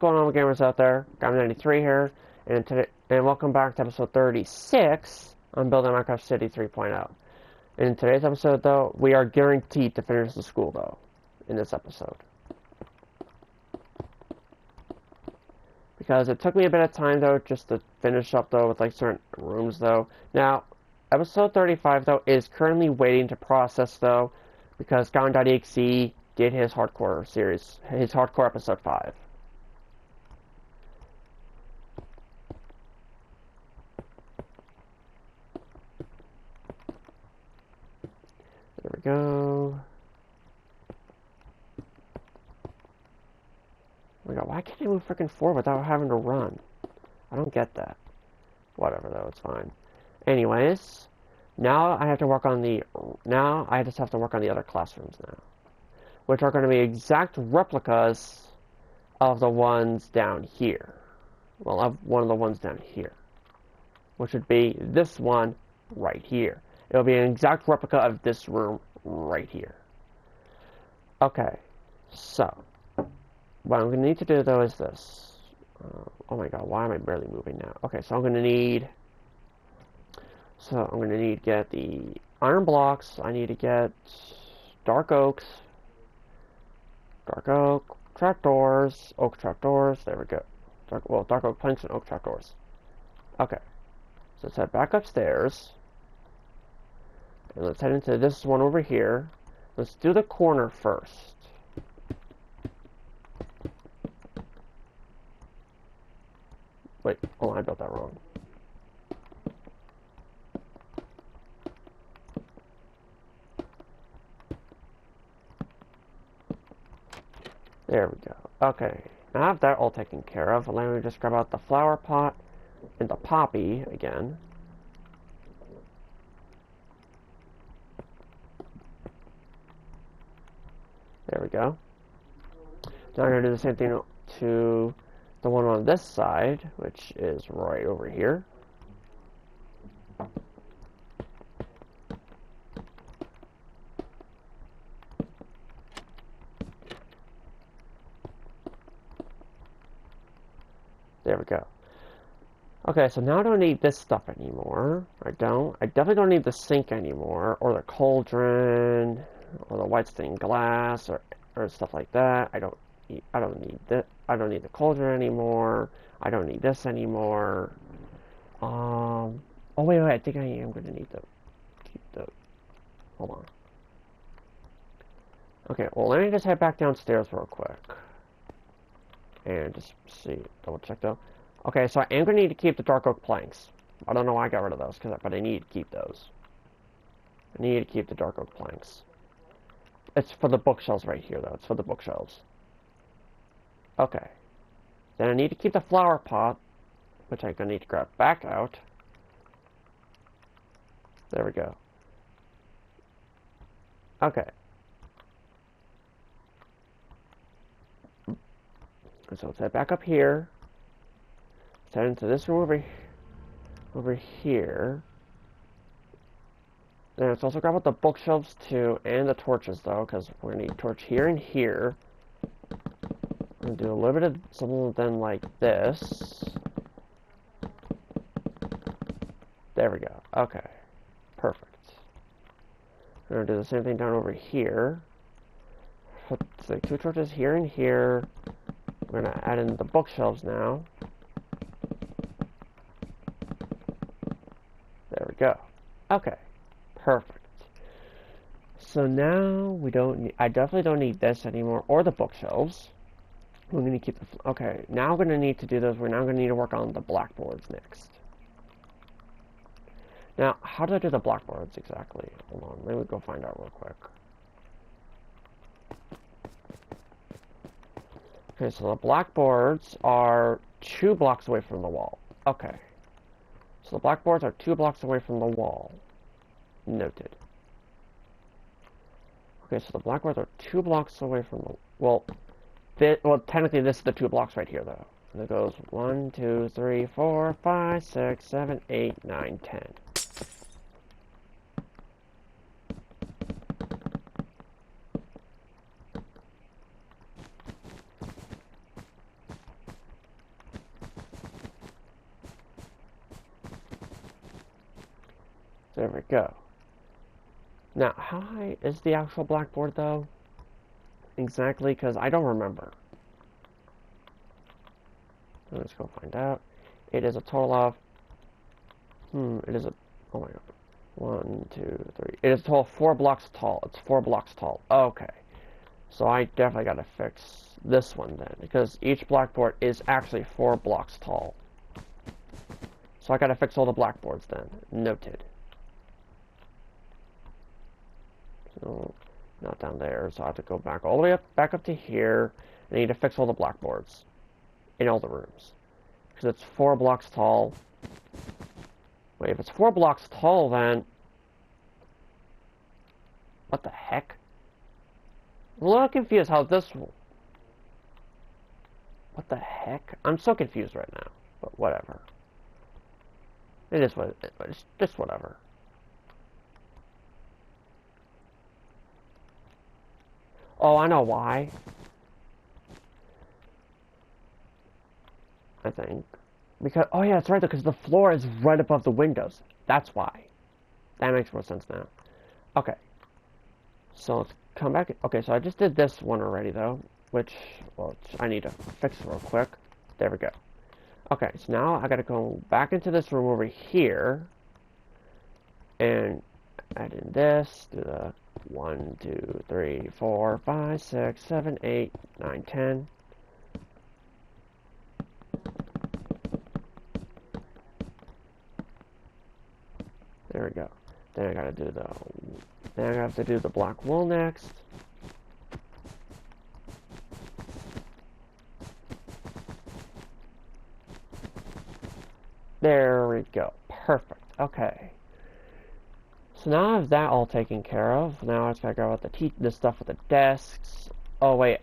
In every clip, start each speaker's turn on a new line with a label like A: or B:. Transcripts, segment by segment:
A: going on, gamers out there? Gam93 here, and welcome back to episode 36 on Building Minecraft City 3.0. In today's episode, though, we are guaranteed to finish the school, though, in this episode. Because it took me a bit of time, though, just to finish up, though, with, like, certain rooms, though. Now, episode 35, though, is currently waiting to process, though, because Gam.exe did his hardcore series, his hardcore episode 5. There we go. Oh my god, why can't I move freaking forward without having to run? I don't get that. Whatever, though, it's fine. Anyways, now I have to work on the... Now I just have to work on the other classrooms now. Which are going to be exact replicas of the ones down here. Well, of one of the ones down here. Which would be this one right here. It'll be an exact replica of this room right here. Okay, so what I'm going to need to do, though, is this. Oh my god, why am I barely moving now? Okay, so I'm going to need... So I'm going to need to get the iron blocks. I need to get dark oaks. Dark oak trapdoors. Oak trapdoors. There we go. Dark oak planks and oak trapdoors. Okay. So let's head back upstairs. And let's head into this one over here. Let's do the corner first. Wait, oh, I built that wrong. There we go. Okay, now I have that all taken care of. Let me just grab out the flower pot and the poppy again. There we go. Now I'm going to do the same thing to the one on this side, which is right over here. There we go. Okay, so now I don't need this stuff anymore. I definitely don't need the sink anymore, or the cauldron, or the white stained glass, or stuff like that. I don't need that. I don't need the cauldron anymore. I don't need this anymore. Oh wait, I think I am going to need to keep the. Hold on. Okay, well let me just head back downstairs real quick. And just see, double check though. Okay, so I am going to need to keep the dark oak planks. I don't know why I got rid of those, but I need to keep those. I need to keep the dark oak planks. It's for the bookshelves right here, though. It's for the bookshelves. Okay. Then I need to keep the flower pot, which I'm going to need to grab back out. There we go. Okay. So let's head back up here. Let's head into this room over here. And let's also grab out the bookshelves too, and the torches though, because we're gonna need a torch here and here. I'm gonna do a little bit of something like this. There we go. Okay. Perfect. We're gonna do the same thing down over here. Put like 2 torches here and here. We're going to add in the bookshelves now. There we go. Okay. Perfect. So now we don't need, I definitely don't need this anymore, or the bookshelves. We're going to keep the, okay, now we're going to need to do those. We're now going to need to work on the blackboards next. Now, how do I do the blackboards exactly? Hold on, let me go find out real quick. Okay, so the blackboards are 2 blocks away from the wall. Okay. So the blackboards are 2 blocks away from the wall. Noted. Okay, so the blackboards are 2 blocks away from the... Well, technically this is the 2 blocks right here, though. And it goes 1, 2, 3, 4, 5, 6, 7, 8, 9, 10. There we go. Now, how high is the actual blackboard, though? Exactly, because I don't remember. Let's go find out. It is a total of... it is a... Oh my god. 1, 2, 3. It is a total of 4 blocks tall. It's 4 blocks tall. Okay. So I definitely gotta fix this one then, because each blackboard is actually 4 blocks tall. So I gotta fix all the blackboards then. Noted. So, not down there, so I have to go back all the way back up to here. I need to fix all the blackboards in all the rooms. Because it's 4 blocks tall. Wait, if it's 4 blocks tall, then... What the heck? I'm a little confused how this... What the heck? I'm so confused right now. But whatever. It is what it is. It's just whatever. Oh, I know why. I think. Because, oh yeah, that's right, because the floor is right above the windows. That's why. That makes more sense now. Okay. So let's come back. Okay, so I just did this one already, though. Which, well, I need to fix real quick. There we go. Okay, so now I gotta go back into this room over here. And add in this. Do the 1, 2, 3, 4, 5, 6, 7, 8, 9, 10. There we go. Then I gotta do the... Then I have to do the black wool next. There we go. Perfect. Okay. So now I have that all taken care of. Now I just gotta go with the stuff with the desks. Oh wait,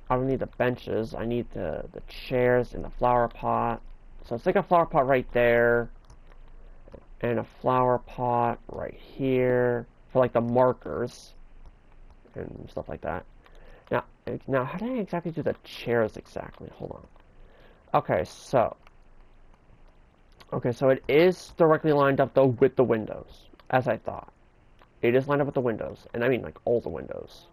A: I don't need the benches. I need the chairs and the flower pot. So let's take a flower pot right there. And a flower pot right here for like the markers and stuff like that. Now how do I exactly do the chairs exactly? Hold on. Okay, so it is directly lined up though with the windows, as I thought. It is lined up with the windows, and I mean like all the windows.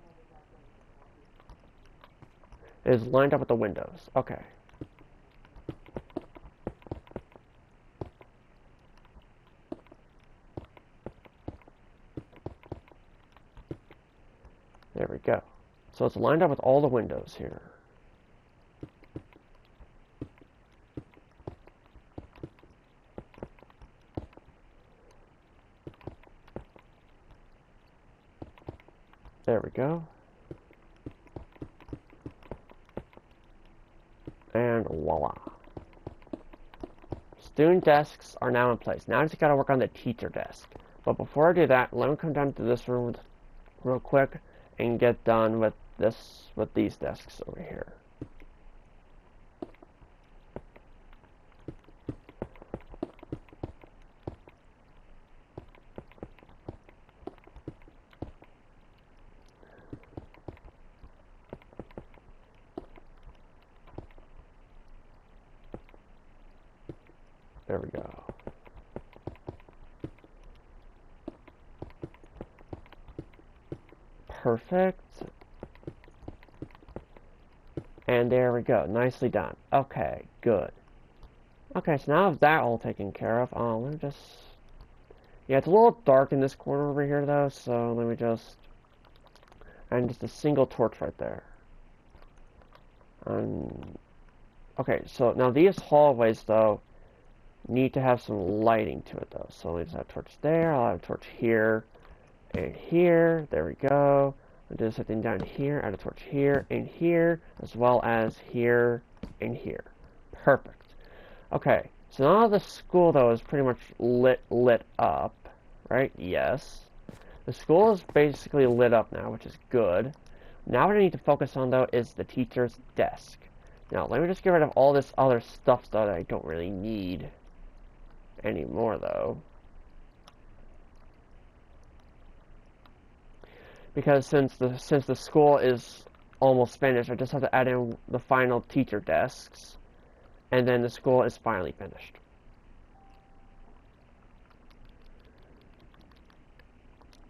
A: It is lined up with the windows. Okay. There we go. So it's lined up with all the windows here. There we go. And voila. Student desks are now in place. Now I just gotta work on the teacher desk. But before I do that, let me come down to this room real quick and get done with these desks over here. There we go. Perfect. And there we go. Nicely done. Okay, good. Okay, so now I have that all taken care of. Let me just... Yeah, it's a little dark in this corner over here, though, so let me just... And just a single torch right there. Okay, so now these hallways, though, need to have some lighting to it, though. So let me just have a torch there. I'll have a torch here and here. There we go. I'll do something down here. Add a torch here and here, as well as here and here. Perfect. Okay, so now the school, though, is pretty much lit up, right? Yes. The school is basically lit up now, which is good. Now what I need to focus on, though, is the teacher's desk. Now, let me just get rid of all this other stuff, though, that I don't really need anymore, though. Because since the school is almost finished, I just have to add in the final teacher desks, and then the school is finally finished.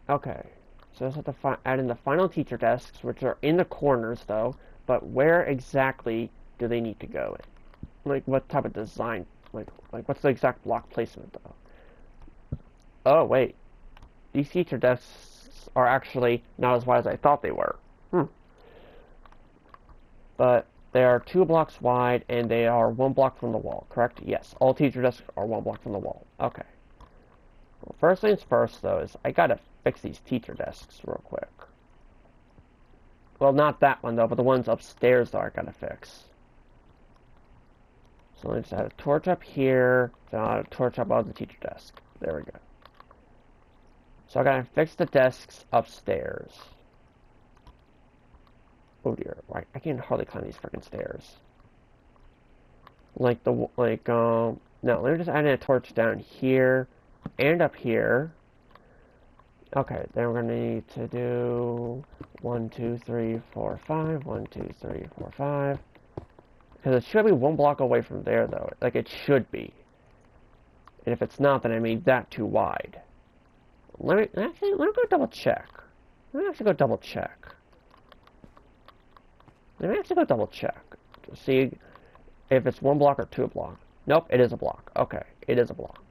A: Okay. So I just have to add in the final teacher desks, which are in the corners, though. But where exactly do they need to go in? Like, what type of design? Like what's the exact block placement, though? Oh, wait. These teacher desks are actually not as wide as I thought they were. But they are 2 blocks wide, and they are 1 block from the wall, correct? Yes, all teacher desks are 1 block from the wall. Okay. Well, first things first, though, is I gotta fix these teacher desks real quick. Well, not that one, though, but the ones upstairs, though, I gotta fix. So let's add a torch up here, then I'll add a torch up on the teacher desk. There we go. So I gotta fix the desks upstairs. Oh dear, I can hardly climb these freaking stairs. Now let me just add in a torch down here and up here. Okay, then we're gonna need to do 1, 2, 3, 4, 5. 1, 2, 3, 4, 5. Because it should be 1 block away from there, though. Like, it should be. And if it's not, then I made that too wide. Let me go double check. Let me actually go double check. To see if it's 1 block or 2 block. Nope, it is a block. Okay, it is a block.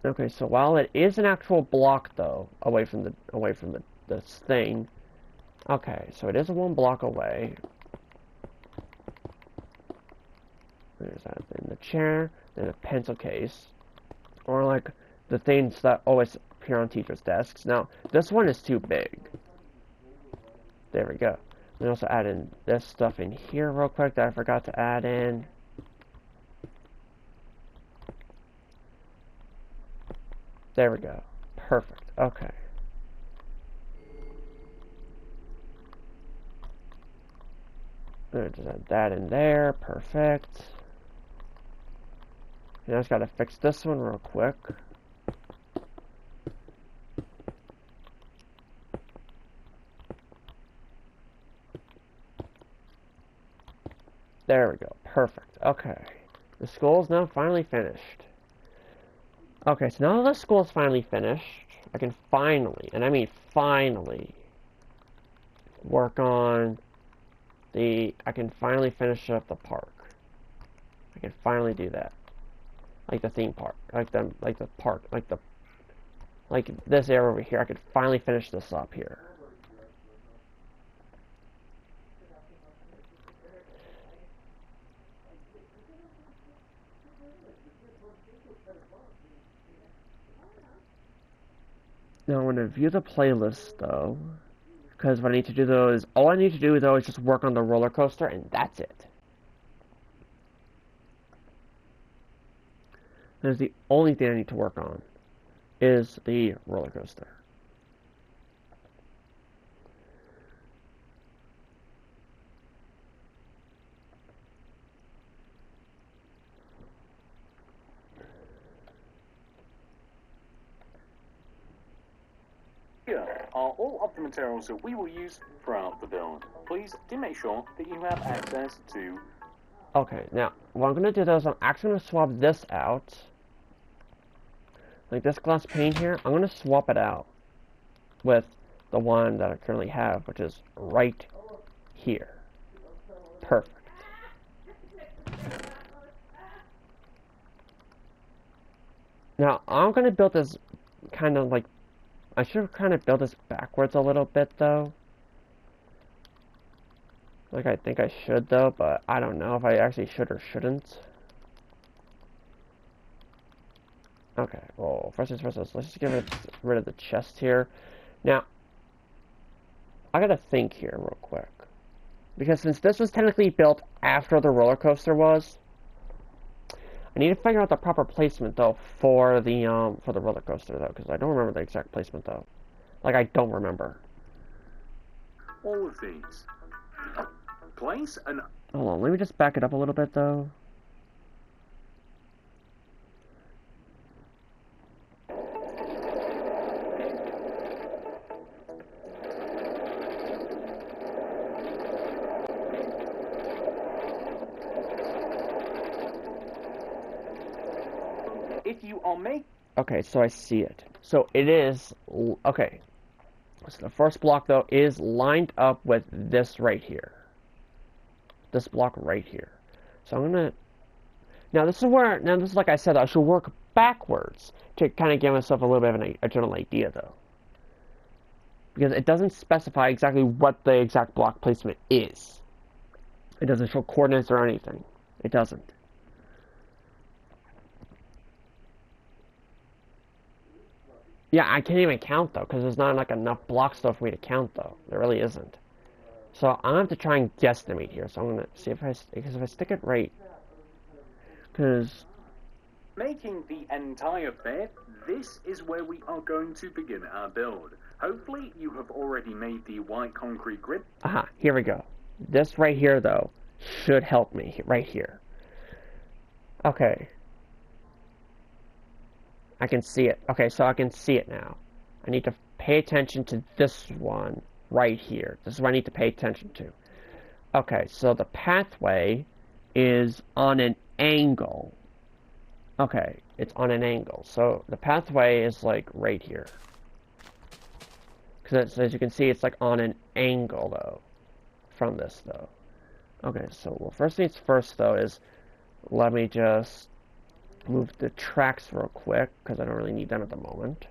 A: Okay, so while it is an actual block, though, away from this thing. Okay, so it is 1 block away. There's that in the chair, then a pencil case, or like the things that always appear on teachers' desks. Now, this one is too big. There we go. We also add in this stuff in here real quick that I forgot to add in. There we go. Perfect. Okay. Just add that in there. Perfect. Now I just gotta fix this one real quick. There we go. Perfect. Okay. The school is now finally finished. Okay, so now that the school is finally finished, I can finally, and I mean finally, work on I can finally finish up the park. I can finally do that. Like the theme park. Like the park. Like this area over here. I could finally finish this up here. Now I want to view the playlist though. Because what I need to do though is, all I need to do though is just work on the roller coaster and that's it. That's the only thing I need to work on, is the roller coaster.
B: Here are all of the materials that we will use throughout the build. Please do make sure that you have access to...
A: Okay, now, what I'm going to do though is I'm actually going to swap this out. Like this glass pane here, I'm going to swap it out with the one that I currently have, which is right here. Perfect. Now, I'm going to build this kind of like... I should have kind of built this backwards a little bit, though. Like, I think I should, though, but I don't know if I actually should or shouldn't. Okay, well, first things first, let's just get rid of the chest here. Now, I gotta think here real quick. Because since this was technically built after the roller coaster was, I need to figure out the proper placement, though, for the roller coaster, though, because I don't remember the exact placement, though. Like, I don't remember.
B: all of these. Place an...
A: Hold on, let me just back it up a little bit, though.
B: If you are making...
A: Okay, so I see it. So it is, okay. So the first block, though, is lined up with this right here. This block right here. So I'm gonna, now this is like I said, I should work backwards to kind of give myself a little bit of a general idea, though. Because it doesn't specify exactly what the exact block placement is. It doesn't show coordinates or anything. It doesn't. Yeah, I can't even count, though, because there's not, like, enough block stuff for me to count, though. There really isn't. So I'm gonna have to try and guesstimate here. So I'm gonna see because if I stick it right, because
B: Making the entire bed, this is where we are going to begin our build. Hopefully you have already made the white concrete grid.
A: aha, here we go. This right here, though, should help me right here. Okay, I can see it. Okay, so I can see it now. I need to pay attention to this one right here. This is what I need to pay attention to. Okay, so the pathway is on an angle. Okay, it's on an angle. So the pathway is like right here. Because as you can see, it's like on an angle though. From this though. Okay, so well, first things first though is let me just move the tracks real quick because I don't really need them at the moment.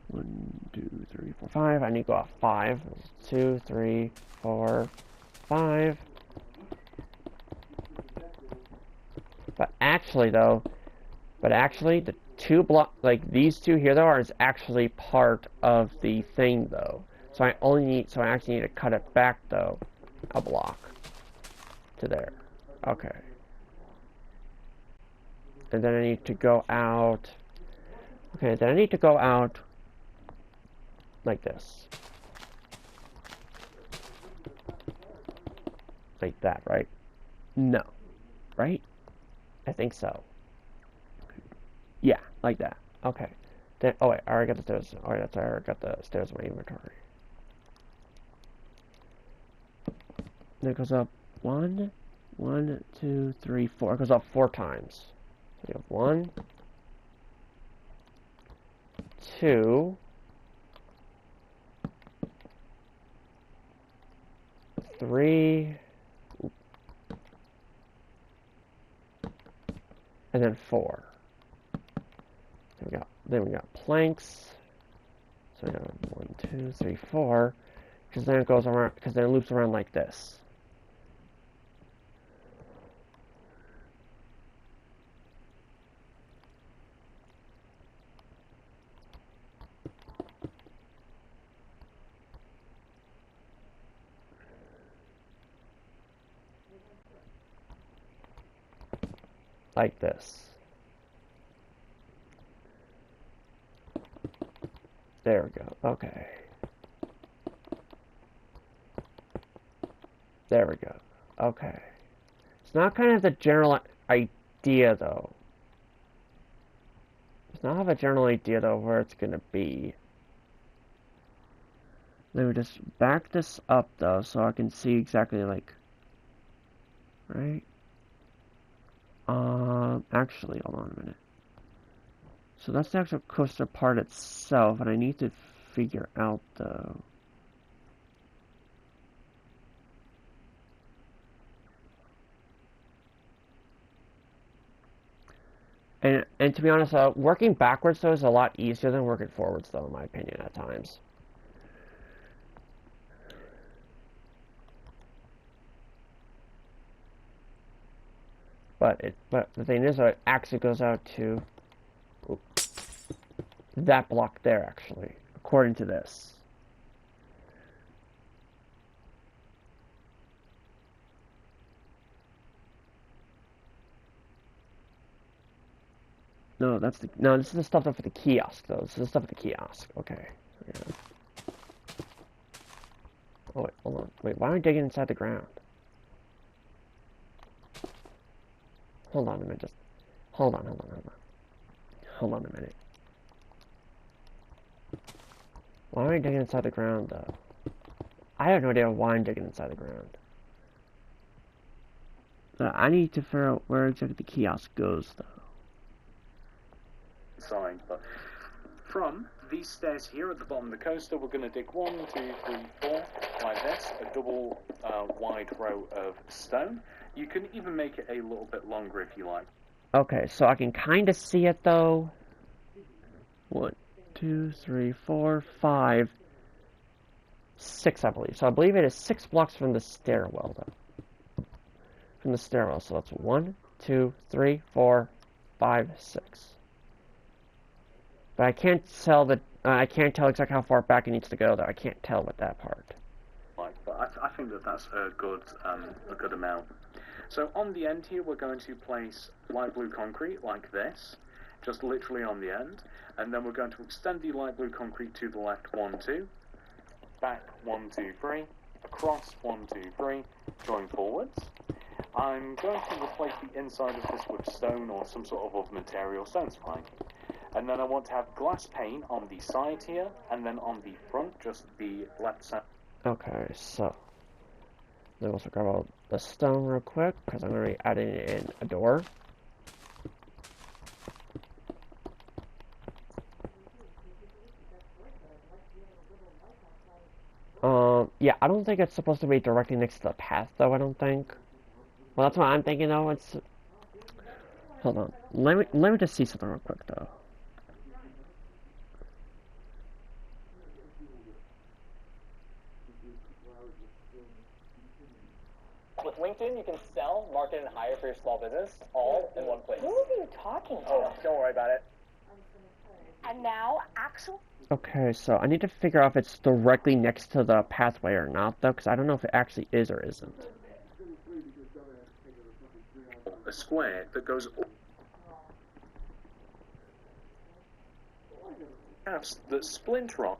A: 1, 2, 3, 4, 5. I need to go off 5. 2, 3, 4, 5. But actually though, the two block, like these two here though, is actually part of the thing though. So I actually need to cut it back though, a block to there. Okay. And then I need to go out. Okay, then I need to go out like this. Like that, right? No. Right? I think so. Yeah, like that. Okay. Then, oh wait, I already got the stairs. Oh, that's I already got the stairs in my inventory. Then it goes up 1, 1, 2, 3, 4. It goes up 4 times. So you have 1, 2, 3, and then 4. Then we got planks. So we got 1, 2, 3, 4. Because then it goes around. Because then it loops around like this. Like this. There we go. Okay. There we go. Okay. It's not kind of the general idea, though. It's not have a general idea, though, where it's going to be. Let me just back this up, though, so I can see exactly, like... Right? Actually, hold on a minute. So that's the actual coaster part itself, and I need to figure out, though. And to be honest, working backwards, though, is a lot easier than working forwards, though, in my opinion, at times. But the thing is, it actually goes out to that block there, actually, according to this. No, this is the stuff for the kiosk, though. This is the stuff at the kiosk. Okay. Yeah. Oh, wait, hold on. Wait, why am I digging inside the ground? Hold on a minute, just... Hold on. Hold on a minute. Why am I digging inside the ground, though? I have no idea why I'm digging inside the ground. But I need to figure out where exactly the kiosk goes, though.
B: side. But from these stairs here at the bottom of the coaster, we're going to dig 1, 2, 3, 4, like this, a double wide row of stone. You can even make it a little bit longer if you like.
A: Okay, so I can kind of see it though. 1, 2, 3, 4, 5, 6, I believe. So I believe it is 6 blocks from the stairwell, though. From the stairwell, so that's 1, 2, 3, 4, 5, 6. But I can't tell I can't tell exactly how far back it needs to go, though. I can't tell with that part.
B: Right, but I think that that's a good amount. So on the end here, we're going to place light blue concrete like this, just literally on the end, and then we're going to extend the light blue concrete to the left 1, 2, back 1, 2, 3, across 1, 2, 3, join forwards. I'm going to replace the inside of this with stone or some sort of other material, stone's fine. And then I want to have glass pane on the side here, and then on the front, just the left side.
A: Okay, so then we'll grab all the stone real quick, because I'm going to be adding in a door. Yeah, I don't think it's supposed to be directly next to the path, though, I don't think. Well, that's what I'm thinking, though. It's... Hold on. Let me just see something real quick, though.
C: With LinkedIn, you can sell, market, and hire for your small business, all in one place.
D: Who are you talking to?
C: Oh, don't worry about it.
D: And now, actually...
A: Okay, so I need to figure out if it's directly next to the pathway or not, though, because I don't know if it actually is or isn't.
B: A square that goes paths that splinter off.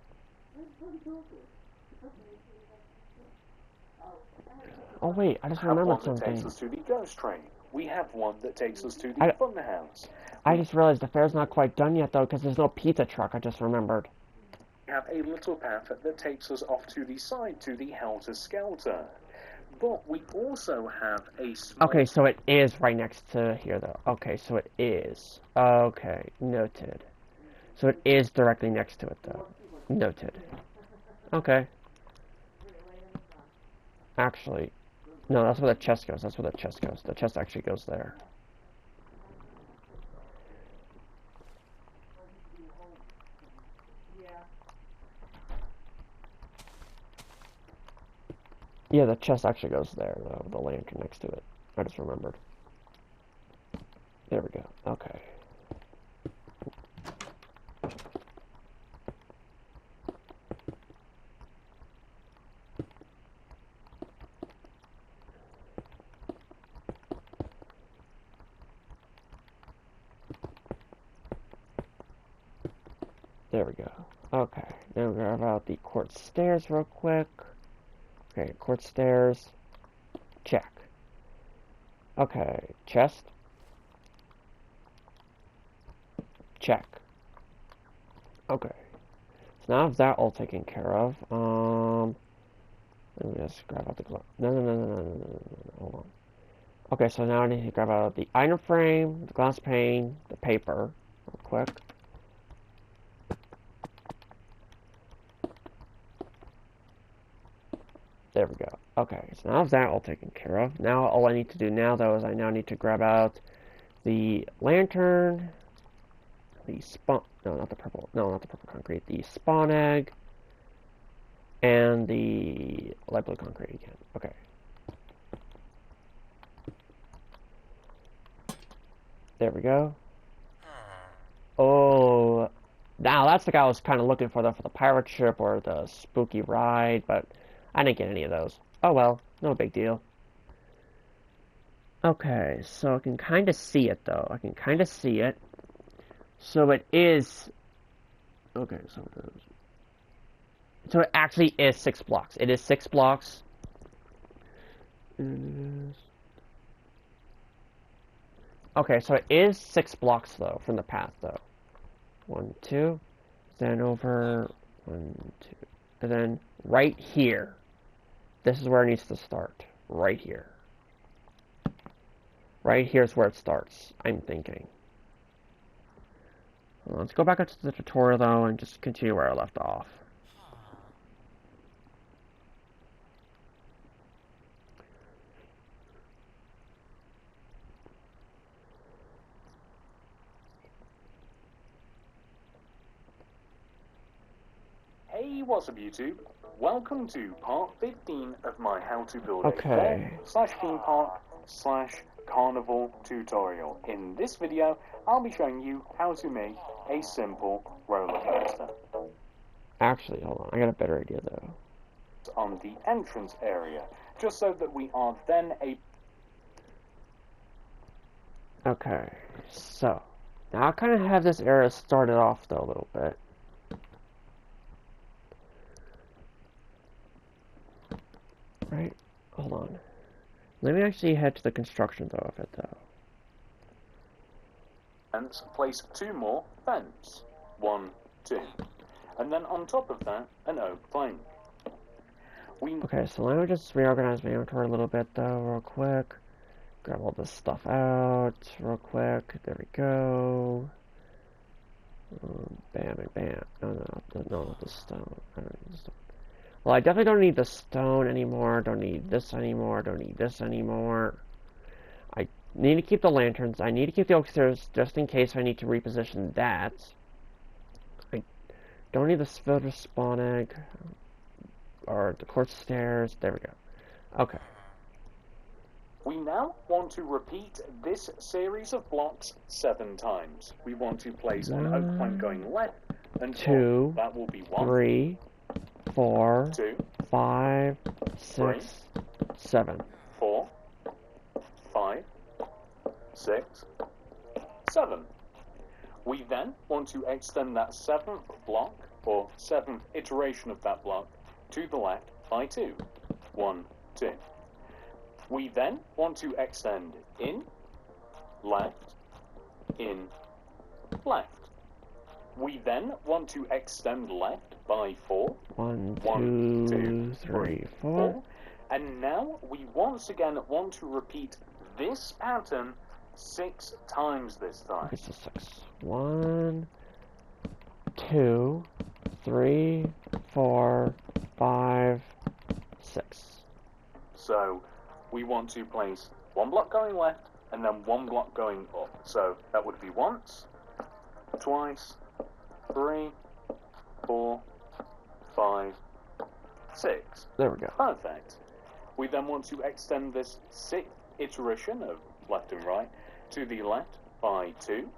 A: Oh wait, I just
B: Have one
A: remembered
B: that takes
A: something.
B: us to the ghost train. We have one that takes us to the fun house.
A: I just realized the fair's not quite done yet, though, because there's no pizza truck, I just remembered.
B: We have a little path that takes us off to the side to the Helter Skelter. But we also have a small...
A: Okay, so it is right next to here, though. Okay, so it is. Okay, noted. So it is directly next to it, though. Noted. Okay. Actually, no, that's where the chest goes. That's where the chest goes. The chest actually goes there. Yeah, the chest actually goes there, though. The lantern next to it. I just remembered. There we go. Okay. There we go. Okay, now we're gonna grab out the quartz stairs real quick. Okay, quartz stairs. Check. Okay, chest. Check. Okay. So now that all taken care of, let me just grab out the glove. No, hold on. Okay, so now I need to grab out the iron frame, the glass pane, the paper, real quick. There we go. Okay, so now that all taken care of. Now all I need to do now, though, is I now need to grab out the lantern, the spawn, no, not the purple concrete, the spawn egg, and the light blue concrete again. Okay. There we go. Oh, now that's the guy I was kind of looking for, though, for the pirate ship or the spooky ride, but I didn't get any of those. Oh well, no big deal. Okay, so I can kind of see it, though. I can kind of see it. So it is... Okay, so it is... So it actually is 6 blocks. It is 6 blocks. Okay, so it is 6 blocks, though, from the path, though. 1, 2. Then over... 1, 2. And then right here. This is where it needs to start. Right here. Right here is where it starts, I'm thinking. Well, let's go back up to the tutorial, though, and just continue where I left off.
B: Hey, what's up YouTube? Welcome to part 15 of my how to build
A: Okay.
B: a /theme park / carnival tutorial. In this video, I'll be showing you how to make a simple roller coaster.
A: Actually, hold on. I got a better idea, though.
B: On the entrance area, just so that we are then able.
A: Okay, so now I kind of have this area started off, though, a little bit. Right? Hold on. Let me actually head to the construction, though, of it, though.
B: And place 2 more vents. 1, 2. And then on top of that, an oak plank.
A: Okay, so let me just reorganize my inventory a little bit, though, real quick. Grab all this stuff out, real quick. There we go. Bam and bam. No, not the stone. I don't need the stone. Well, I definitely don't need the stone anymore. Don't need this anymore. Don't need this anymore. I need to keep the lanterns. I need to keep the oak stairs just in case I need to reposition that. I don't need the filter spawn egg. Or the quartz stairs. There we go. Okay.
B: We now want to repeat this series of blocks 7 times. We want to place an oak plank going left and
A: 2,
B: that will be 1,
A: 3, 4,
B: 2,
A: 5, 6, 7.
B: 4, 5, 6, 7. We then want to extend that 7th block, or 7th iteration of that block, to the left by 2. 1, 2. We then want to extend in, left, in, left. We then want to extend left by 4.
A: 1,
B: 1,
A: 2, 3, 4.
B: And now we once again want to repeat this pattern 6 times this time.
A: Okay, so 6. 1, 2, 3, 4, 5, 6.
B: So we want to place 1 block going left and then 1 block going up. So that would be once, twice, 3, 4, 5, 6.
A: There we go.
B: Perfect. We then want to extend this 6th iteration of left and right to the left by 2.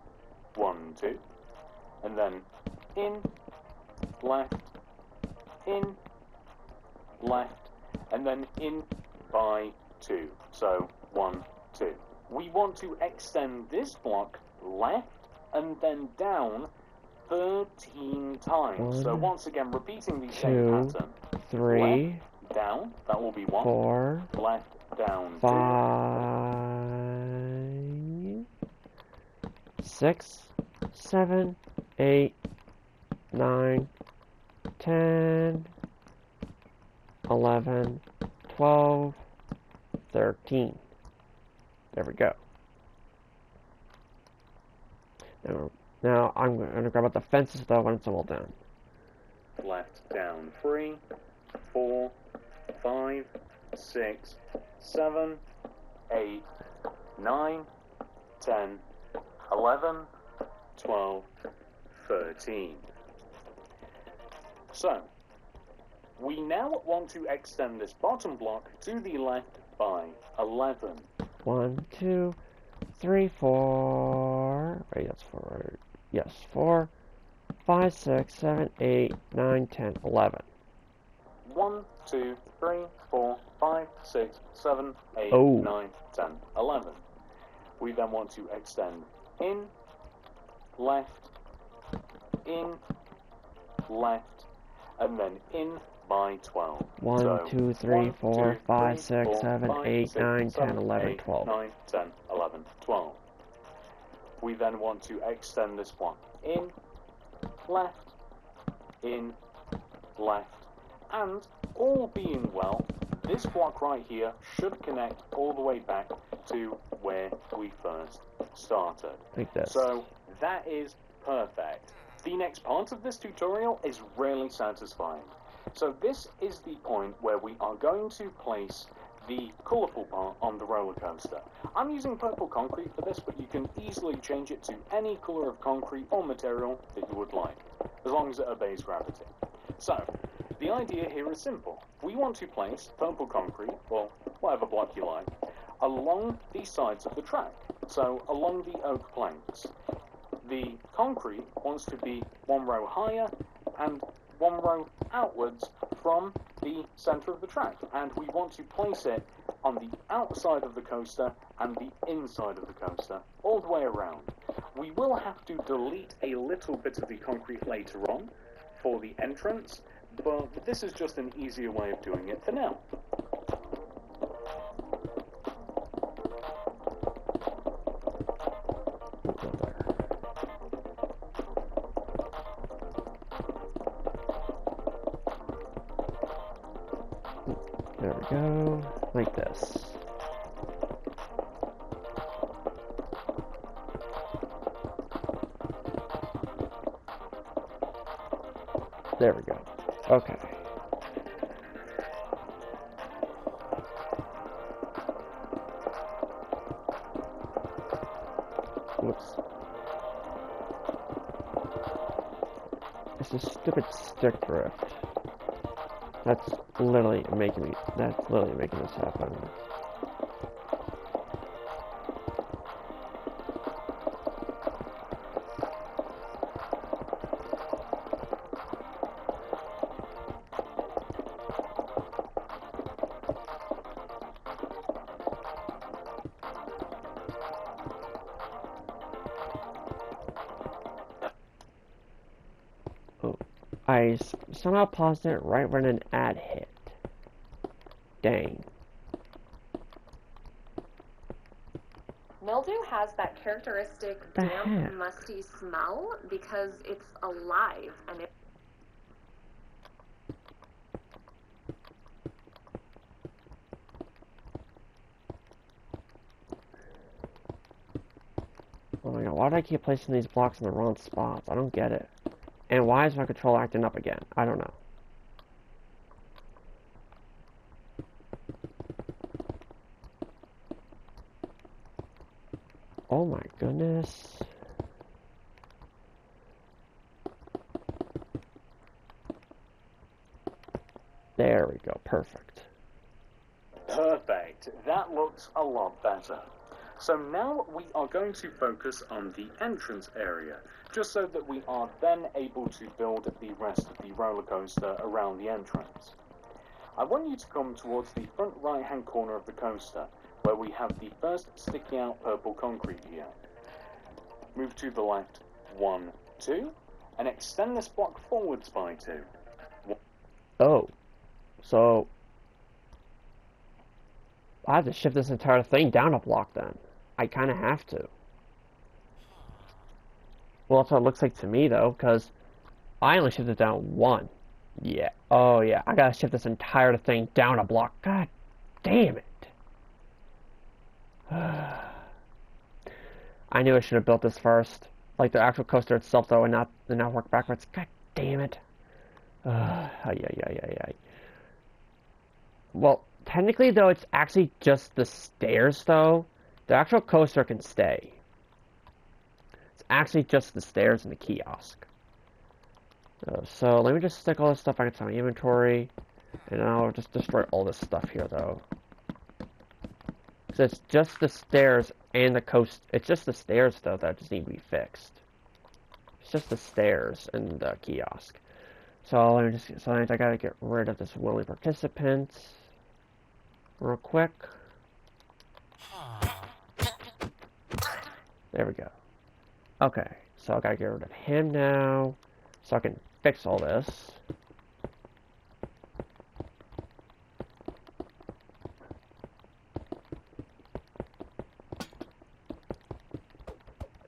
B: 1, 2. And then in, left, and then in by 2. So 1, 2. We want to extend this block left and then down 13 times. So once again, repeating the same pattern.
A: 3,
B: Left, down, that will be 1.
A: 4,
B: Left, down,
A: 5, 6, 7, 8, 9, 10, 11, 12, 13. There we go. Now I'm going to grab out the fences, though, when it's all done.
B: Left, down, 3, 4, 5, 6, 7, 8, 9, 10, 11, 12, 13. So, we now want to extend this bottom block to the left by 11.
A: 1, 2, 3, 4. Wait, that's 4. Yes, 4, 5, 6, 7, 8, 9, 10, 11.
B: 1, 2, 3, 4, 5, 6, 7, 8,
A: Oh.
B: 9, 10, 11. We then want to extend in, left, and then in by 12.
A: 1,
B: So,
A: 2, 3,
B: 1,
A: 4,
B: 2,
A: 5,
B: 3,
A: 6,
B: 4,
A: 7,
B: 5,
A: 8,
B: 6,
A: 9, 10,
B: 7,
A: 11,
B: 8,
A: 12.
B: 9, 10, 11, 12. We then want to extend this block in, left, and all being well, this block right here should connect all the way back to where we first started.
A: Like this.
B: So that is Perfect. The next part of this tutorial is really satisfying. So this is the point where we are going to place the colourful part on the roller coaster. I'm using purple concrete for this, but you can easily change it to any colour of concrete or material that you would like, as long as it obeys gravity. So, the idea here is simple. We want to place purple concrete, or whatever block you like, along the sides of the track, so along the oak planks. The concrete wants to be one row higher and one row outwards from the centre of the track, and we want to place it on the outside of the coaster and the inside of the coaster, all the way around. We will have to delete a little bit of the concrete later on for the entrance, but this is just an easier way of doing it for now.
A: There we go, like this. There we go. Okay. Whoops. It's a stupid stick drift. That's literally making this happen. I somehow paused it right when an ad hit. Dang.
E: Mildew has that characteristic damp, musty smell because it's alive and it.
A: Oh my god, why do I keep placing these blocks in the wrong spots? I don't get it. And why is my controller acting up again? I don't know. Oh my goodness. There we go, perfect.
B: Perfect. That looks a lot better. So now we are going to focus on the entrance area, just so that we are then able to build the rest of the roller coaster around the entrance. I want you to come towards the front right hand corner of the coaster, where we have the first sticky out purple concrete here. Move to the left 1, 2, and extend this block forwards by 2.
A: Oh, so I have to shift this entire thing down a block then. I kind of have to. Well, that's what it looks like to me though, because I only shifted down 1. Yeah. Oh yeah, I gotta shift this entire thing down a block. God damn it. I knew I should have built this first. Like the actual coaster itself though, and not work backwards. God damn it. Well, technically though, it's actually just the stairs though. The actual coaster can stay. It's actually just the stairs and the kiosk. So let me just stick all this stuff back into my inventory. And I'll just destroy all this stuff here though. So it's just the stairs and the coast. It's just the stairs though that just need to be fixed. It's just the stairs and the kiosk. So let me just. So I gotta get rid of this willing participant real quick. There we go. Okay, so I gotta get rid of him now, so I can fix all this.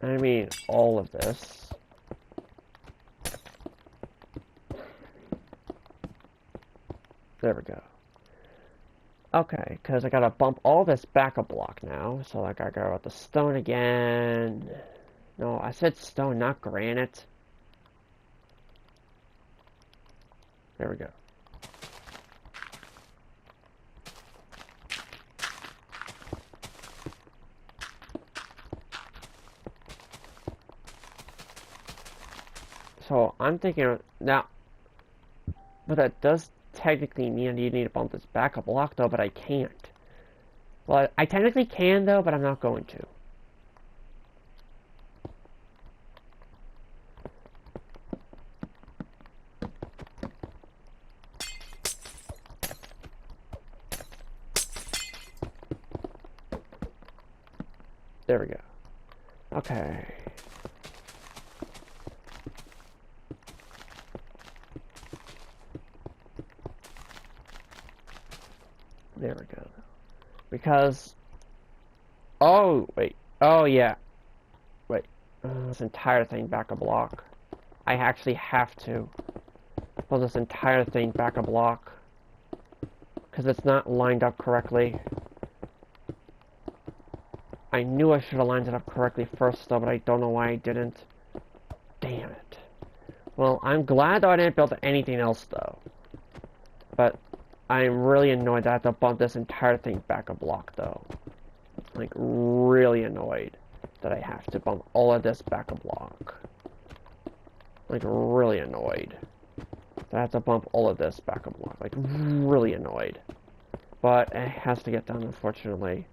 A: I mean, all of this. There we go. Okay, because I gotta bump all this back a block now, so I gotta go with the stone again. No, I said stone, not granite. There we go. So I'm thinking now, but that does technically mean you need to bump this back a block though, but I can't. Well, I technically can though, but I'm not going to. There we go. Okay. There we go. Because... Oh, wait. Oh, yeah. Wait. This entire thing back a block. I actually have to pull this entire thing back a block. Because it's not lined up correctly. I knew I should have lined it up correctly first, though, but I don't know why I didn't. Damn it. Well, I'm glad that I didn't build anything else, though. But I'm really annoyed that I have to bump this entire thing back a block, though. Like, really annoyed that I have to bump all of this back a block. Like, really annoyed that I have to bump all of this back a block. Like, really annoyed. But it has to get done, unfortunately.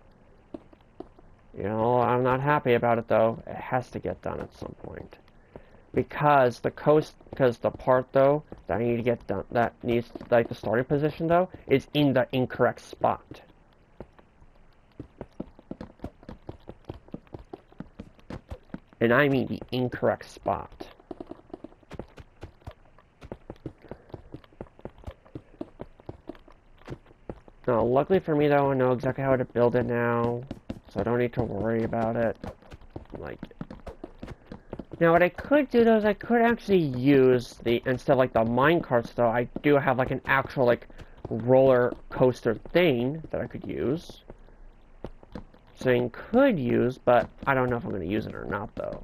A: You know, I'm not happy about it, though. It has to get done at some point. Because the part, though, that I need to get done, that needs, like, the starting position, though, is in the incorrect spot. And I mean the incorrect spot. Now, luckily for me, though, I know exactly how to build it now, so I don't need to worry about it. Like, now what I could do, though, is I could actually use the, instead of, like, the minecarts, though, I do have, like, an actual, like, roller coaster thing that I could use. Saying could use, but I don't know if I'm going to use it or not, though.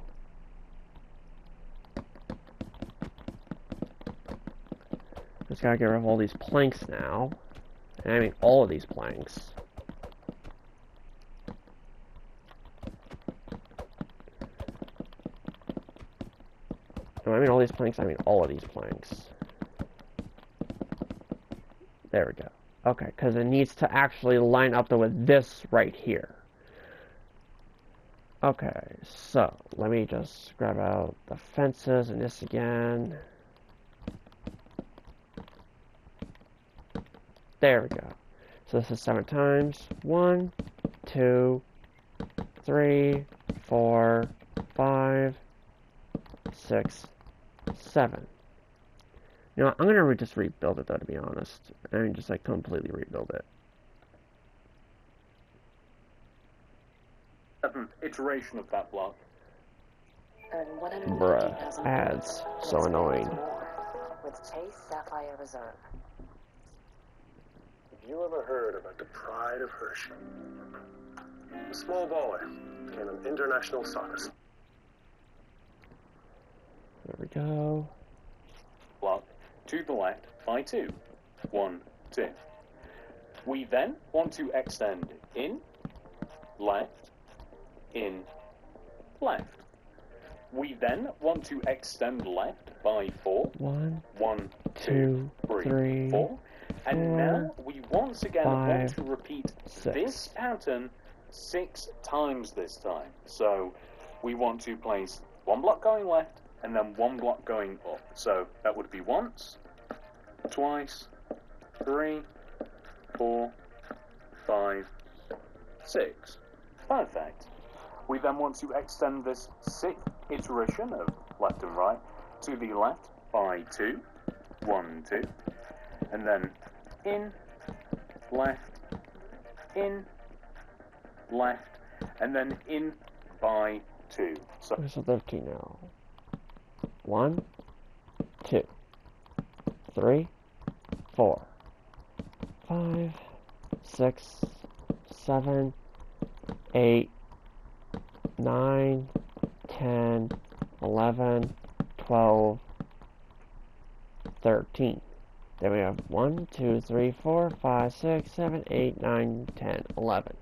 A: Just gotta get rid of all these planks now. And I mean all of these planks. No, I mean all these planks, I mean all of these planks. There we go. Okay, because it needs to actually line up with this right here. Okay, so let me just grab out the fences and this again. There we go. So this is 7 times. 1, 2, 3, 4, 5, 6, 7. You know, I'm gonna just rebuild it though, to be honest. I mean, just like completely rebuild it.
B: 7th iteration of that block.
A: Bruh, ads. So annoying.
F: With Chase Sapphire Reserve.
G: Have you ever heard about the pride of Hershey? A small boy became an international soccer star.
A: There we go.
B: Block to the left by 2. 1, 2. We then want to extend in, left, in, left. We then want to extend left by 4.
A: 1,
B: 1,
A: 2, 3,
B: 4. And now we once again want
A: 5,
B: to repeat
A: 6.
B: this pattern 6 times this time. So we want to place 1 block going left and then 1 block going up. So that would be once, twice, 3, 4, 5, 6. Perfect. We then want to extend this 6th iteration of left and right to the left by 2. 1, 2. And then in, left, and then in by 2. So
A: There's a 13 now. 1, 2, 3, 4, 5, 6, 7, 8, 9, 10, 11, 12, 13. Then we have 1, 2, 3, 4, 5, 6, 7, 8, 9, 10, 11.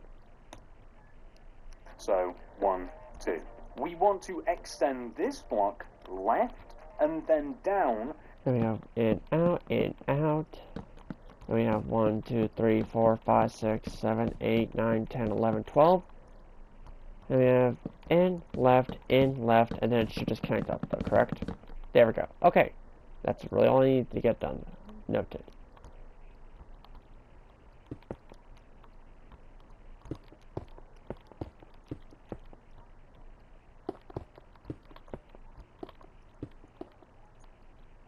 B: So, 1, 2. We want to extend this block left and then down.
A: Then we have in, out, in, out. Then we have 1, 2, 3, 4, 5, 6, 7, 8, 9, 10, 11, 12. Then we have in, left, and then it should just connect up, though, correct? There we go. Okay. That's really all I need to get done. Noted.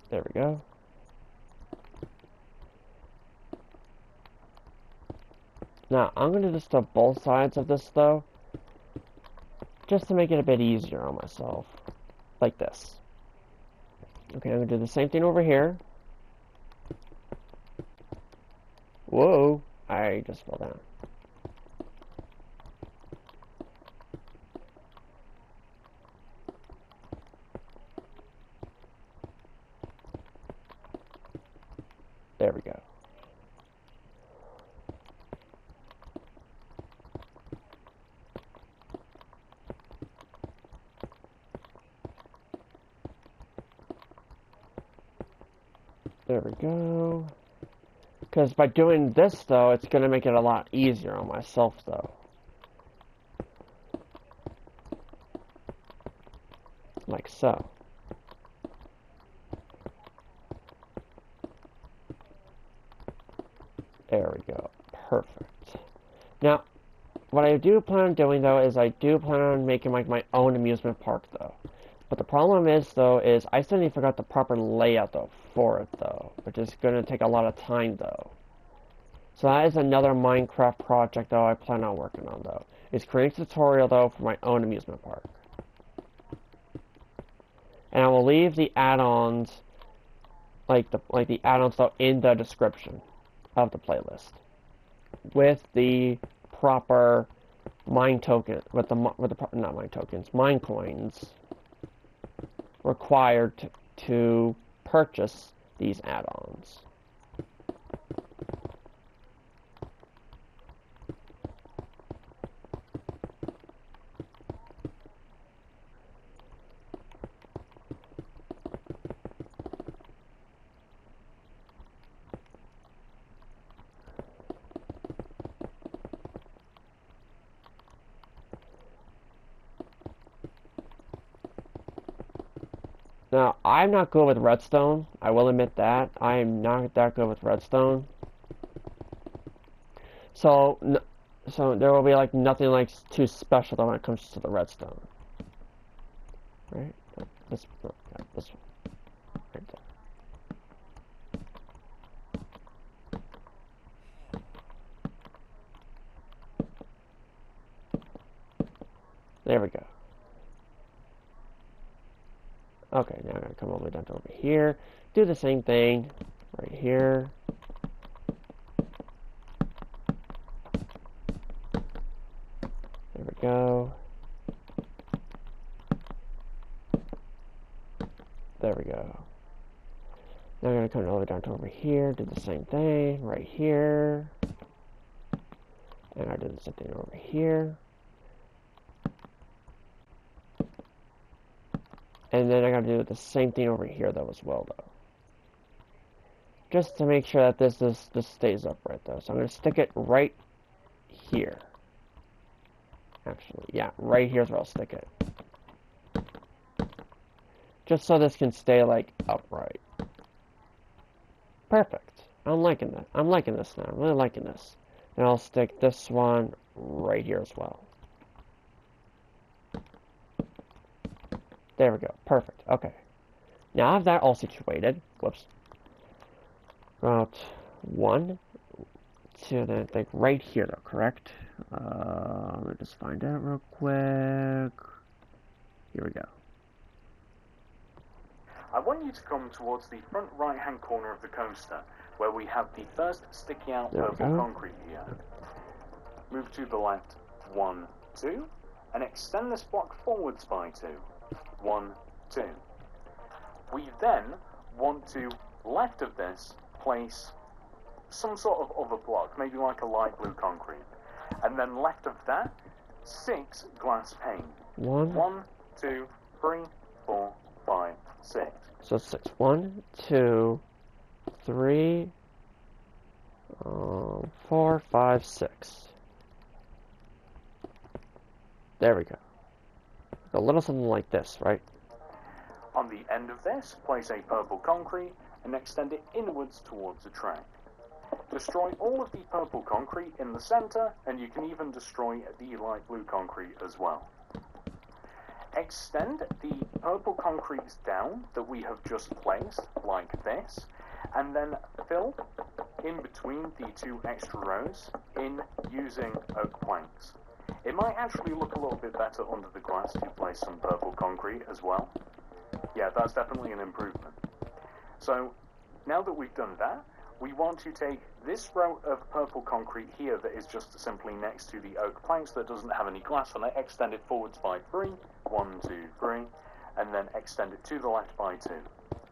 A: There we go. Now, I'm going to just do both sides of this, though, just to make it a bit easier on myself. Like this. Okay, I'm going to do the same thing over here. Whoa, I just fell down. There we go. There we go. Because by doing this, though, it's going to make it a lot easier on myself, though. Like so. There we go. Perfect. Now, what I do plan on doing, though, is I do plan on making, like, my own amusement park, though. But the problem is, though, is I still need to figure out the proper layout, though, for it, though. Which is going to take a lot of time, though. So that is another Minecraft project, though, I plan on working on, though. Is creating a tutorial, though, for my own amusement park. And I will leave the add-ons, like the add-ons, though, in the description of the playlist. With the proper mine token, not mine tokens, mine coins required to purchase these add-ons. Now, I'm not good with redstone. I will admit that. I am not that good with redstone. So there will be like nothing like too special though when it comes to the redstone. Right? This one. Right there. There we go. Okay, now I'm going to come all the way down to over here. Do the same thing right here. There we go. There we go. Now I'm going to come all the way down to over here. Do the same thing right here. And I do the same thing over here. And then I gotta do the same thing over here though as well though. Just to make sure that this stays upright though. So I'm gonna stick it right here. Actually, yeah, right here's where I'll stick it. Just so this can stay like upright. Perfect. I'm liking that. I'm liking this now. I'm really liking this. And I'll stick this one right here as well. There we go. Perfect. Okay. Now I have that all situated. Whoops. About 1, 2, then I think right here though, correct? Let me just find out real quick. Here we go.
B: I want you to come towards the front right-hand corner of the coaster, where we have the first sticking out purple concrete here. Move to the left 1, 2, and extend this block forwards by 2. 1, 2. We then want to, left of this, place some sort of other block, maybe like a light blue concrete. And then left of that, 6 glass pane. 1, 2, 3, 4, 5, 6.
A: So 6. 1, 2, 3, 4, 5, 6. There we go. A little something like this, right?
B: On the end of this, place a purple concrete and extend it inwards towards the track. Destroy all of the purple concrete in the center, and you can even destroy the light blue concrete as well. Extend the purple concretes down that we have just placed, like this, and then fill in between the 2 extra rows in using oak planks. It might actually look a little bit better under the glass to place some purple concrete as well. Yeah, that's definitely an improvement. So, now that we've done that, we want to take this row of purple concrete here that is just simply next to the oak planks that doesn't have any glass on it, extend it forwards by 3, 1, 2, 3, and then extend it to the left by 2,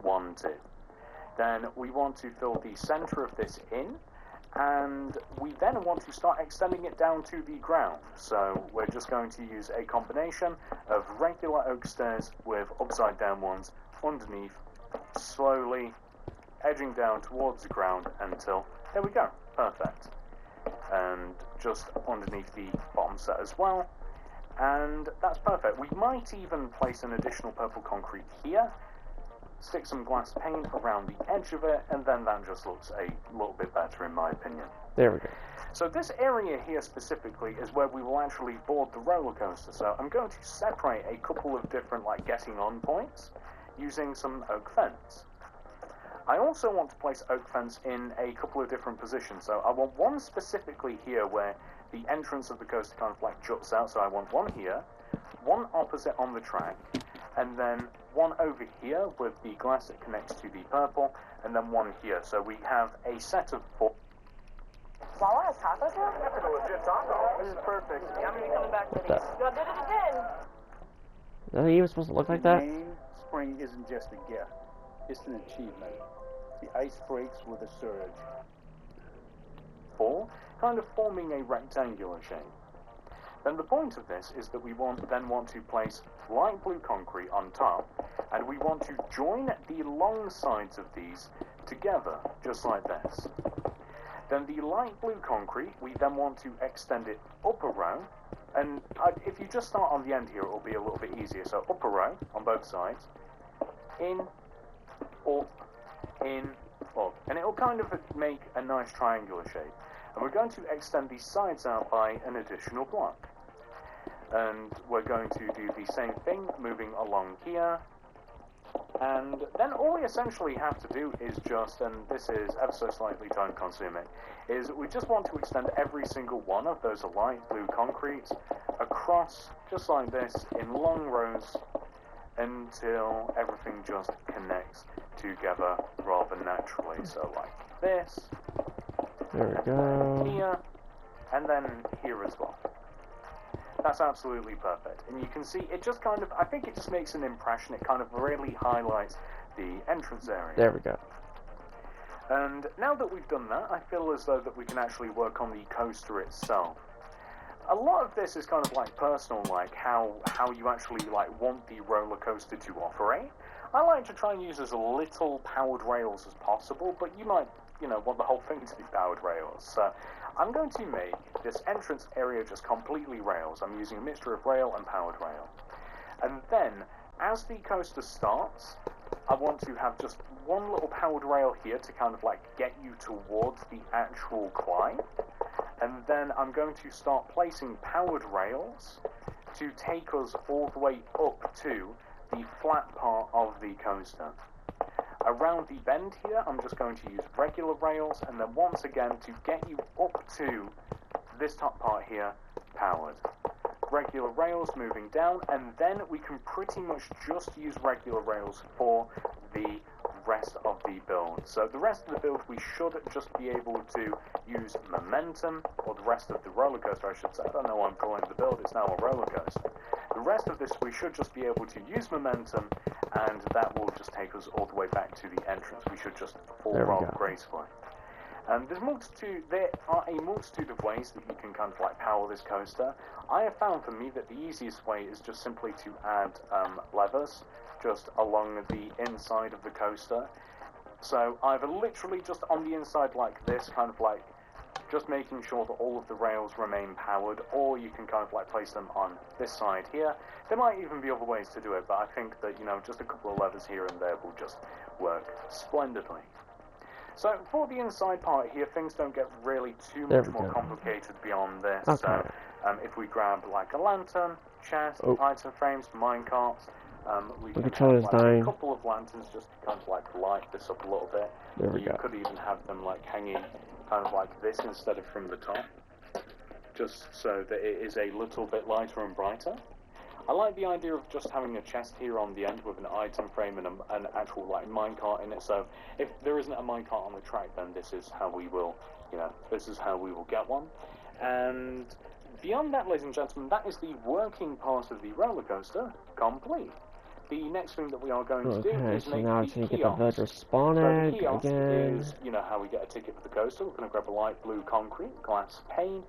B: 1, 2. Then we want to fill the center of this in, and we then want to start extending it down to the ground. So we're just going to use a combination of regular oak stairs with upside down ones underneath, slowly edging down towards the ground until, there we go, perfect. And just underneath the bottom set as well, and that's perfect. We might even place an additional purple concrete here, stick some glass pane around the edge of it, and then that just looks a little bit better in my opinion.
A: There we go.
B: So this area here specifically is where we will actually board the roller coaster. So I'm going to separate a couple of different getting on points using some oak fence. I also want to place oak fence in a couple of different positions. So I want one specifically here where the entrance of the coaster kind of juts out. So I want one here, one opposite on the track, and then one over here with the glass that connects to the purple, and then one here. So we have a set of 4.
F: Wawa has tacos now?
G: That's a legit taco.
C: This is perfect.
F: I'm gonna be coming back for
A: What
F: these.
A: the-
F: You did it again!
A: Is that even supposed to look like that?
H: Spring isn't just a gift, it's an achievement. The ice breaks with a surge.
B: 4, kind of forming a rectangular shape. Then the point of this is that we want to place light blue concrete on top, and we want to join the long sides of these together, just like this. Then the light blue concrete, we then want to extend it up a row, and if you just start on the end here, it will be a little bit easier. So up a row on both sides, in, up, in, up, and it will kind of make a nice triangular shape. And we're going to extend these sides out by an additional block. And we're going to do the same thing, moving along here. And then all we essentially have to do is just, and this is ever so slightly time consuming, is we just want to extend every single one of those light blue concretes across, just like this, in long rows, until everything just connects together rather naturally. So like this,
A: There we go.
B: here, and then here as well. That's absolutely perfect. And you can see it just kind of, I think it just makes an impression. It kind of really highlights the entrance area.
A: There we go.
B: And now that we've done that, I feel as though that we can actually work on the coaster itself. A lot of this is kind of personal, how you actually want the roller coaster to operate. I like to try and use as little powered rails as possible, but you might, want the whole thing to be powered rails. So I'm going to make this entrance area just completely rails. I'm using a mixture of rail and powered rail. And then, as the coaster starts, I want to have just one little powered rail here to kind of get you towards the actual climb. And then I'm going to start placing powered rails to take us all the way up to the flat part of the coaster. Around the bend here, I'm just going to use regular rails, and then once again, to get you up to this top part here, powered. Regular rails moving down, and then we can pretty much just use regular rails for the rest of the build. So the rest of the build, we should just be able to use momentum, or the rest of the roller coaster, I should say. I don't know why I'm calling it the build, it's now a roller coaster. The rest of this, we should just be able to use momentum, and that will just take us all the way back to the entrance. We should just fall rather gracefully. There are a multitude of ways that you can kind of like power this coaster. I have found for me that the easiest way is just simply to add levers just along the inside of the coaster. So either literally just on the inside like this, kind of like just making sure that all of the rails remain powered, or you can kind of like place them on this side here. There might even be other ways to do it, but I think that, you know, just a couple of levers here and there will just work splendidly. So for the inside part here, things don't get really too much more complicated beyond this. Okay. So if we grab like a lantern, chest, item frames, minecarts, we can have like a couple of lanterns just to kind of like light this up a little bit.
A: There we go.
B: You could even have them like hanging kind of like this instead of from the top, just so that it is a little bit lighter and brighter. I like the idea of just having a chest here on the end with an item frame and an actual like minecart in it. So if there isn't a minecart on the track, then this is how we will, you know, this is how we will get one. And beyond that, ladies and gentlemen, that is the working part of the roller coaster complete. The next thing that we are going to do is make the kiosk.
A: So
B: the kiosk is, you know, how we get a ticket for the coaster. We're going to grab a light blue concrete, glass pane,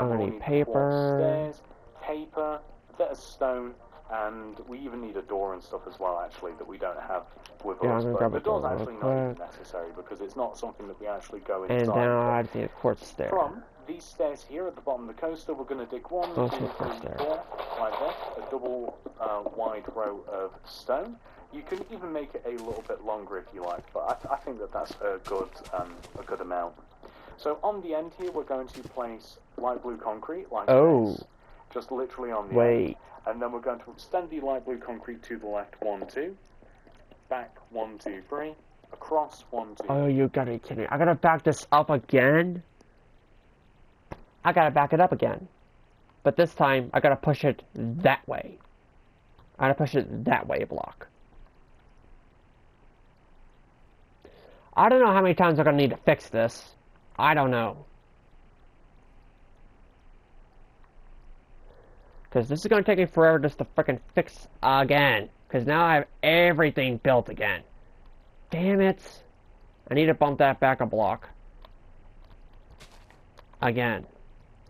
A: we need paper,
B: stairs, paper, a bit of stone, and we even need a door and stuff as well, actually, that we don't have with us. But the door's actually not even necessary because it's not something that we actually go inside.
A: And now I just need a quartz stair.
B: From these stairs here at the bottom of the coaster, we're going to dig 1, 2, 3, 4, like this, a double wide row of stone. You can even make it a little bit longer if you like, but I think that that's a good amount. So on the end here, we're going to place light blue concrete like this, just literally on the end. And then we're going to extend the light blue concrete to the left 1, 2, back 1, 2, 3, across 1, 2.
A: Oh, you gotta be kidding me! I gotta back this up again. I gotta back it up again, but this time I gotta push it that way. I gotta push it that way, block. I don't know how many times I'm gonna need to fix this. I don't know. Because this is going to take me forever just to frickin' fix again. Because now I have everything built again. Damn it. I need to bump that back a block. Again.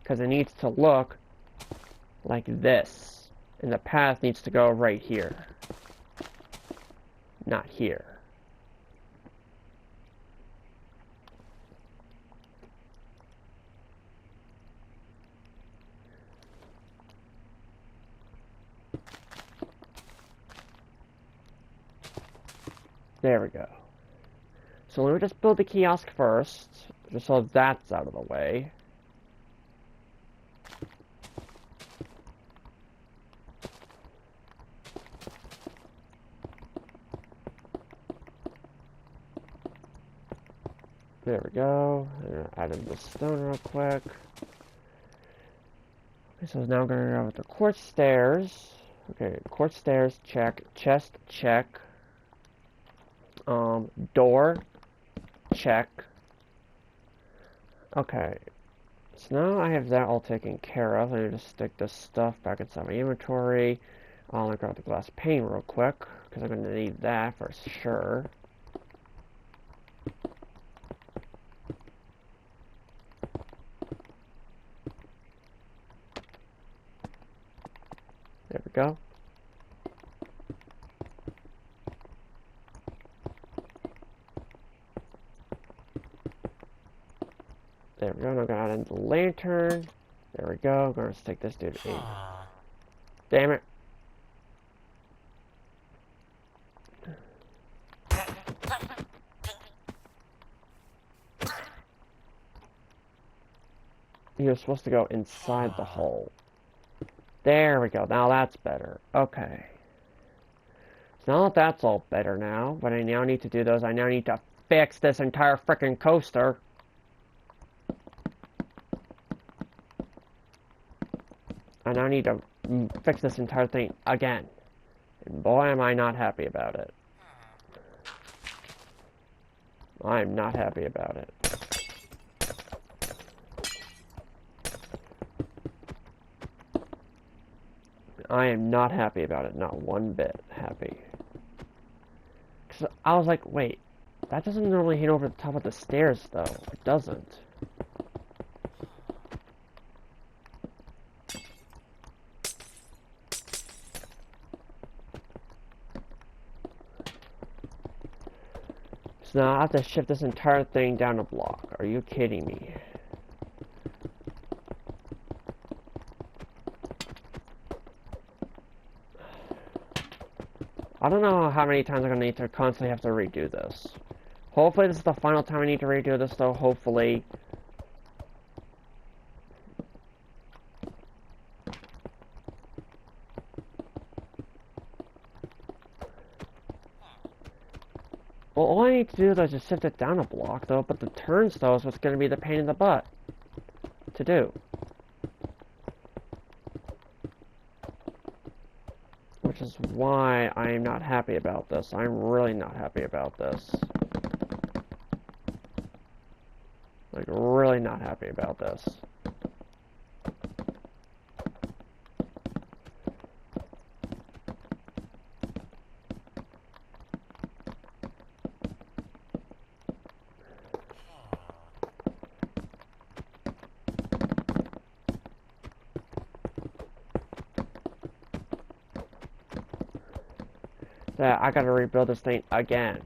A: Because it needs to look like this. And the path needs to go right here. Not here. There we go. So let me just build the kiosk first, just so that's out of the way. There we go. Add in the stone real quick. Okay, so now I'm going to go with the quartz stairs. Okay, quartz stairs, check. Chest, check. Door, check. Okay, so now I have that all taken care of. Let me just stick this stuff back inside my inventory. I'll grab the glass pane real quick, because I'm going to need that for sure. There we go. There we go. Now I'm gonna add in the lantern. There we go. I'm gonna stick this dude in. Damn it. You're supposed to go inside the hole. There we go. Now that's better. Okay. So now that that's all better now, what I now need to do though is I now need to fix this entire frickin' coaster. I now need to fix this entire thing again. And boy, am I not happy about it. I'm not happy about it. I am not happy about it. Not one bit happy. 'Cause I was like, wait, that doesn't normally hit over the top of the stairs, though. It doesn't. So now I have to shift this entire thing down a block. Are you kidding me? I don't know how many times I'm going to need to constantly have to redo this. Hopefully this is the final time I need to redo this, though. Hopefully. Well, all I need to do is just shift it down a block, though. But the turns, though, is what's going to be the pain in the butt to do. Which is why I am not happy about this. I'm really not happy about this. Like, really not happy about this. That I gotta rebuild this thing again.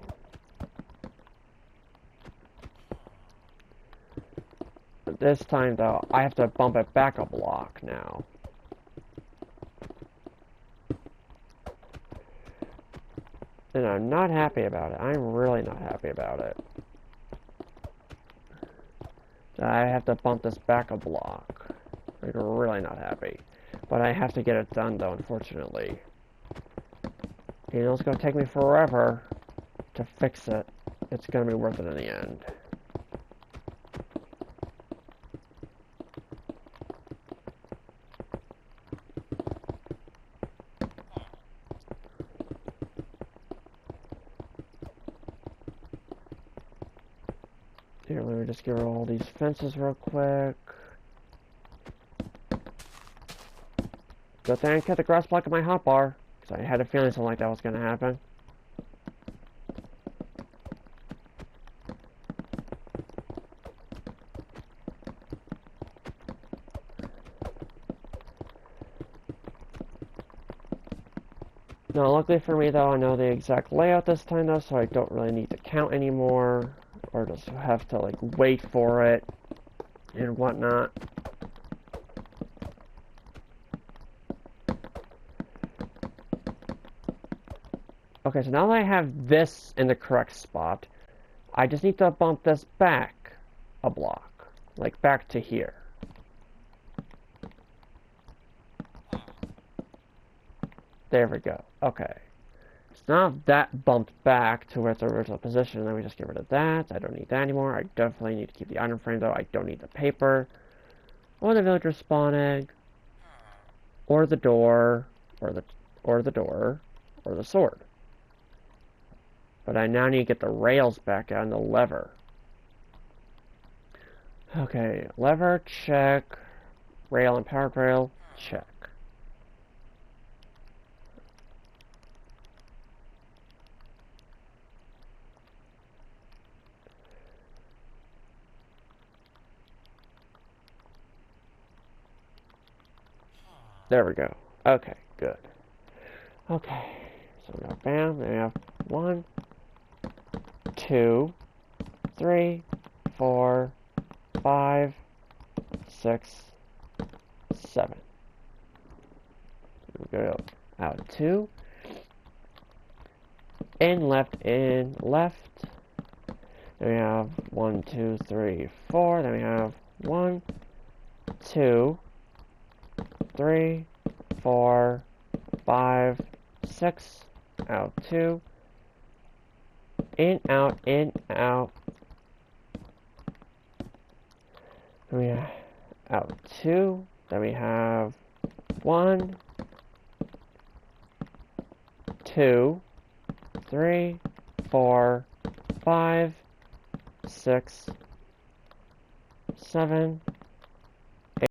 A: But this time, though, I have to bump it back a block now. And I'm not happy about it. I'm really not happy about it. I have to bump this back a block. I'm really not happy. But I have to get it done, though, unfortunately. You know, it's going to take me forever to fix it. It's going to be worth it in the end. Here, let me just get rid of all these fences real quick. Good thing I kept the grass block in my hotbar. I had a feeling something like that was going to happen. Now, luckily for me, though, I know the exact layout this time, though, so I don't really need to count anymore, or just have to, like, wait for it and whatnot. Okay, so now that I have this in the correct spot, I just need to bump this back a block. Like, back to here. There we go. Okay. So now that bumped back to its original position, then we just get rid of that. I don't need that anymore. I definitely need to keep the item frame, though. I don't need the paper, or the villager spawn egg, or the door, or the door, or the sword. But I now need to get the rails back out and the lever. Okay, lever, check. Rail and powered rail, check. There we go. Okay, good. Okay, so we got bam, then we have 1, 2, 3, 4, 5, 6, 7. We go out 2. In left. Then we have 1, 2, 3, 4. Then we have 1, 2, 3, 4, 5, 6. Out 2. In, out, in, out. Then we have out 2. Then we have 1, 2, 3, 4, 5, 6, 7,